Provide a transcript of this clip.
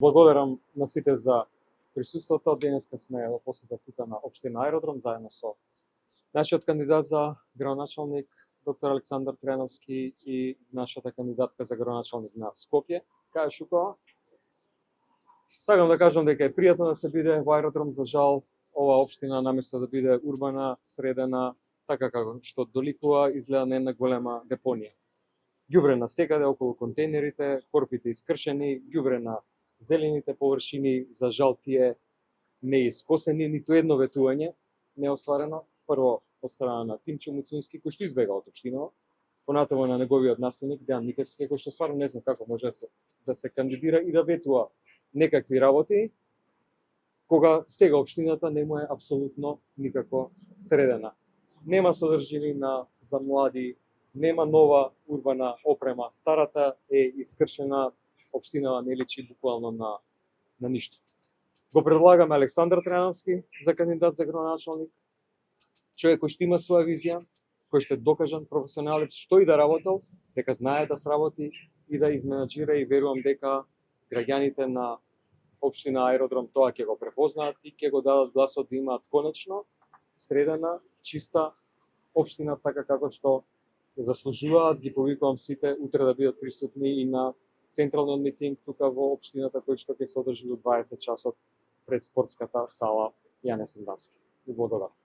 Благодарам на сите за присуството. Денеска сме во посета тука на општина Аеродром заедно со нашиот кандидат за градоначалник доктор Александар Трајановски и нашата кандидатка за градоначалник на Скопје, Каја Шукова. Сакам да кажам дека е пријатно да се биде во Аеродром. За жал, ова општина наместо да биде урбана, средена, така како што доликува, изгледа на една голема депонија. Ѓубре на секаде околу контейнерите, корпите искршени, ѓубре на зелените површини. За жал тие не искосени, ниту едно ветување не е остварено. Прво од страна на Тимчо Муцунски, кој што избега од општинава, понатаму на неговиот наследник Дејан Митевски, кој што стварно не знам како може да се кандидира и да ветува некакви работи, кога сега општината не му е апсолутно никако средена. Нема содржини за млади, нема нова урбана опрема, старата е искршена, општинава не личи буквално на ништо. Го предлагаме Александар Трајановски за кандидат за градоначалник, човек кој што има своја визија, кој што е докажан професионалец, што и да работел, дека знае да сработи и да изменаџира, и верувам дека граѓаните на општина Аеродром тоа ќе го препознаат и ќе го дадат гласот да имаат конечно средена, чиста општина, така како што заслужуваат. Ги повикувам сите утре да бидат присутни и на централниот митинг тука во општината, кој што ќе се одржи до 20 часот пред спортската сала Јане Сандански. Убаво добар.